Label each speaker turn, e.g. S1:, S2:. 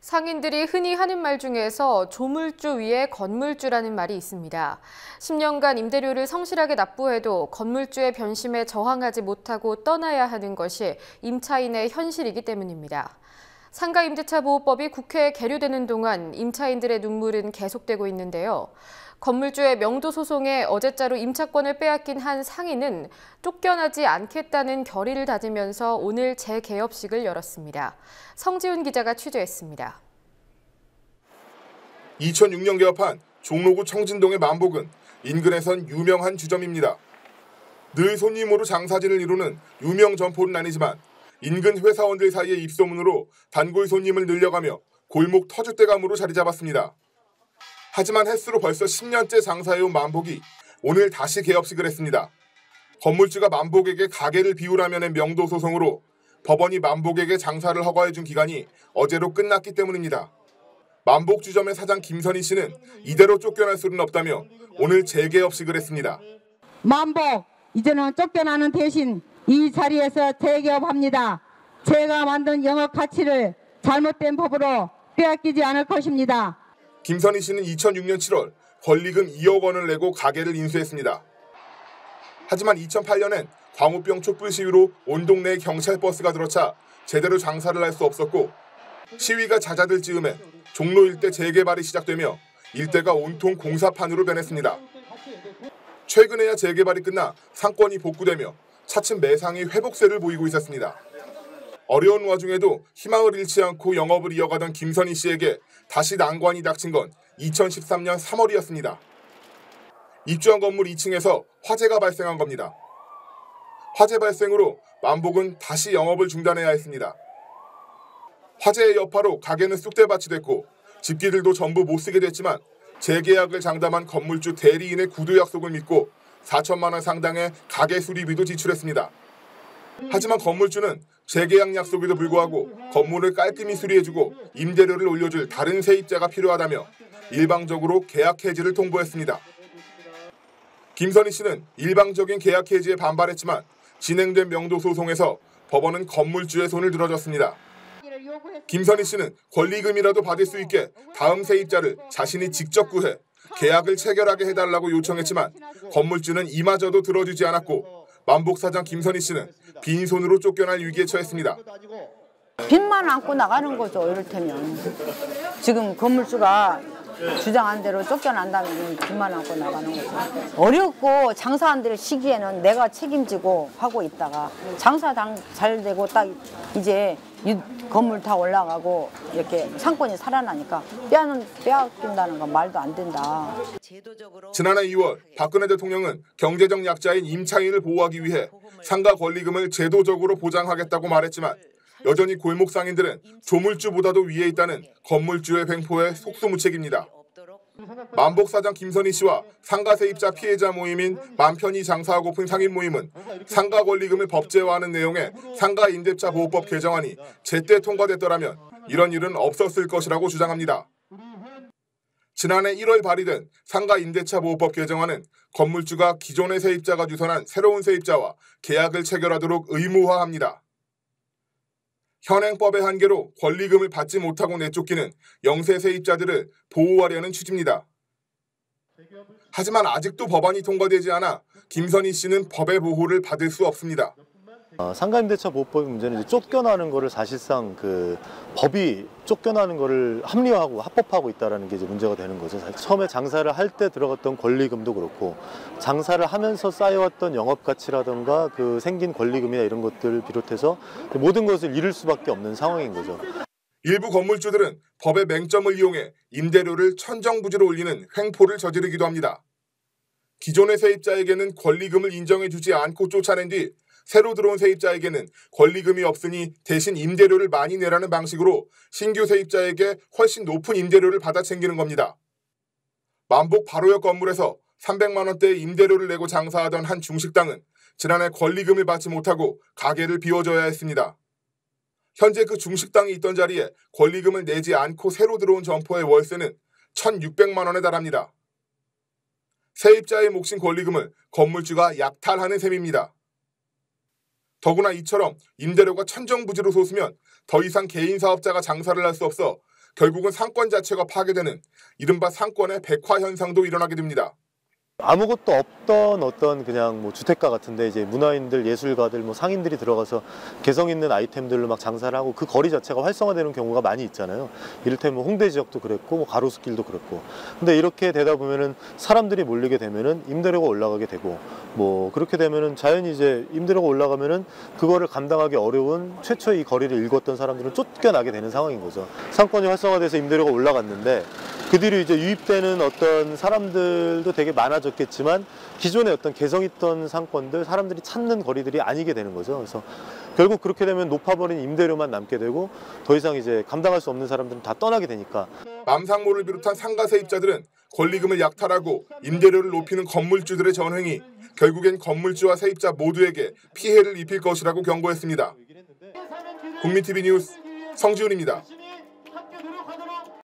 S1: 상인들이 흔히 하는 말 중에서 조물주 위에 건물주라는 말이 있습니다. 10년간 임대료를 성실하게 납부해도 건물주의 변심에 저항하지 못하고 떠나야 하는 것이 임차인의 현실이기 때문입니다. 상가임대차보호법이 국회에 계류되는 동안 임차인들의 눈물은 계속되고 있는데요. 건물주의 명도 소송에 어제자로 임차권을 빼앗긴 한 상인은 쫓겨나지 않겠다는 결의를 다지면서 오늘 재개업식을 열었습니다. 성지훈 기자가 취재했습니다.
S2: 2006년 개업한 종로구 청진동의 만복은 인근에선 유명한 주점입니다. 늘 손님으로 장사진을 이루는 유명 점포는 아니지만 인근 회사원들 사이의 입소문으로 단골 손님을 늘려가며 골목 터줏대감으로 자리 잡았습니다. 하지만 횟수로 벌써 10년째 장사해온 만복이 오늘 다시 개업식을 했습니다. 건물주가 만복에게 가게를 비우라며 낸 명도 소송으로 법원이 만복에게 장사를 허가해준 기간이 어제로 끝났기 때문입니다. 만복 주점의 사장 김선희 씨는 이대로 쫓겨날 수는 없다며 오늘 재개업식을 했습니다.
S3: 만복, 이제는 쫓겨나는 대신 이 자리에서 재개업합니다. 제가 만든 영업 가치를 잘못된 법으로 빼앗기지 않을 것입니다.
S2: 김선희 씨는 2006년 7월 권리금 2억 원을 내고 가게를 인수했습니다. 하지만 2008년엔 광우병 촛불 시위로 온 동네에 경찰버스가 들어차 제대로 장사를 할 수 없었고 시위가 잦아들 즈음에 종로 일대 재개발이 시작되며 일대가 온통 공사판으로 변했습니다. 최근에야 재개발이 끝나 상권이 복구되며 차츰 매상이 회복세를 보이고 있었습니다. 어려운 와중에도 희망을 잃지 않고 영업을 이어가던 김선희 씨에게 다시 난관이 닥친 건 2013년 3월이었습니다. 입주한 건물 2층에서 화재가 발생한 겁니다. 화재 발생으로 만복은 다시 영업을 중단해야 했습니다. 화재의 여파로 가게는 쑥대밭이 됐고 집기들도 전부 못 쓰게 됐지만 재계약을 장담한 건물주 대리인의 구두 약속을 믿고 4천만 원 상당의 가게 수리비도 지출했습니다. 하지만 건물주는 재계약 약속에도 불구하고 건물을 깔끔히 수리해주고 임대료를 올려줄 다른 세입자가 필요하다며 일방적으로 계약 해지를 통보했습니다. 김선희 씨는 일방적인 계약 해지에 반발했지만 진행된 명도 소송에서 법원은 건물주의 손을 들어줬습니다. 김선희 씨는 권리금이라도 받을 수 있게 다음 세입자를 자신이 직접 구해 계약을 체결하게 해달라고 요청했지만 건물주는 이마저도 들어주지 않았고 만복 사장 김선희 씨는 빈손으로 쫓겨날 위기에 처했습니다.
S4: 빚만 안고 나가는 거죠. 이를테면 지금 건물주가 주장한 대로 쫓겨난다면 빚만 안고 나가는 거죠. 어렵고 장사한 들 시기에는 내가 책임지고 하고 있다가 장사 잘 되고 딱 이제 건물 다 올라가고 이렇게 상권이 살아나니까 빼앗긴다는 건 말도 안 된다.
S2: 지난해 2월 박근혜 대통령은 경제적 약자인 임차인을 보호하기 위해 상가 권리금을 제도적으로 보장하겠다고 말했지만 여전히 골목 상인들은 조물주보다도 위에 있다는 건물주의 횡포에 속수무책입니다. 만복 사장 김선희 씨와 상가 세입자 피해자 모임인 맘편히 장사하고픈 상인 모임은 상가 권리금을 법제화하는 내용의 상가임대차 보호법 개정안이 제때 통과됐더라면 이런 일은 없었을 것이라고 주장합니다. 지난해 1월 발의된 상가임대차 보호법 개정안은 건물주가 기존의 세입자가 유선한 새로운 세입자와 계약을 체결하도록 의무화합니다. 현행법의 한계로 권리금을 받지 못하고 내쫓기는 영세 세입자들을 보호하려는 취지입니다. 하지만 아직도 법안이 통과되지 않아 김선희 씨는 법의 보호를 받을 수 없습니다.
S5: 상가임대차 보호법의 문제는 쫓겨나는 거를 사실상 법이 쫓겨나는 거를 합리화하고 합법화하고 있다는 게 이제 문제가 되는 거죠. 처음에 장사를 할 때 들어갔던 권리금도 그렇고 장사를 하면서 쌓여왔던 영업 가치라든가 생긴 권리금이나 이런 것들을 비롯해서 모든 것을 잃을 수밖에 없는 상황인 거죠.
S2: 일부 건물주들은 법의 맹점을 이용해 임대료를 천정부지로 올리는 횡포를 저지르기도 합니다. 기존의 세입자에게는 권리금을 인정해주지 않고 쫓아낸 뒤 새로 들어온 세입자에게는 권리금이 없으니 대신 임대료를 많이 내라는 방식으로 신규 세입자에게 훨씬 높은 임대료를 받아 챙기는 겁니다. 만복 바로역 건물에서 300만 원대의 임대료를 내고 장사하던 한 중식당은 지난해 권리금을 받지 못하고 가게를 비워줘야 했습니다. 현재 그 중식당이 있던 자리에 권리금을 내지 않고 새로 들어온 점포의 월세는 1,600만 원에 달합니다. 세입자의 몫인 권리금을 건물주가 약탈하는 셈입니다. 더구나 이처럼 임대료가 천정부지로 솟으면 더 이상 개인 사업자가 장사를 할 수 없어 결국은 상권 자체가 파괴되는 이른바 상권의 백화 현상도 일어나게 됩니다.
S5: 아무것도 없던 어떤 그냥 뭐 주택가 같은데 이제 문화인들, 예술가들, 뭐 상인들이 들어가서 개성 있는 아이템들로 막 장사를 하고 그 거리 자체가 활성화되는 경우가 많이 있잖아요. 이를테면 홍대 지역도 그랬고 뭐 가로수길도 그랬고. 근데 이렇게 되다 보면은 사람들이 몰리게 되면은 임대료가 올라가게 되고 뭐 그렇게 되면은 자연히 이제 임대료가 올라가면은 그거를 감당하기 어려운 최초의 이 거리를 일궜던 사람들은 쫓겨나게 되는 상황인 거죠. 상권이 활성화돼서 임대료가 올라갔는데 그 뒤로 이제 유입되는 어떤 사람들도 되게 많아졌겠지만 기존의 어떤 개성 있던 상권들, 사람들이 찾는 거리들이 아니게 되는 거죠. 그래서 결국 그렇게 되면 높아버린 임대료만 남게 되고 더 이상 이제 감당할 수 없는 사람들은 다 떠나게 되니까.
S2: 맘상모를 비롯한 상가 세입자들은 권리금을 약탈하고 임대료를 높이는 건물주들의 전횡이 결국엔 건물주와 세입자 모두에게 피해를 입힐 것이라고 경고했습니다. 국민TV 뉴스 성지훈입니다.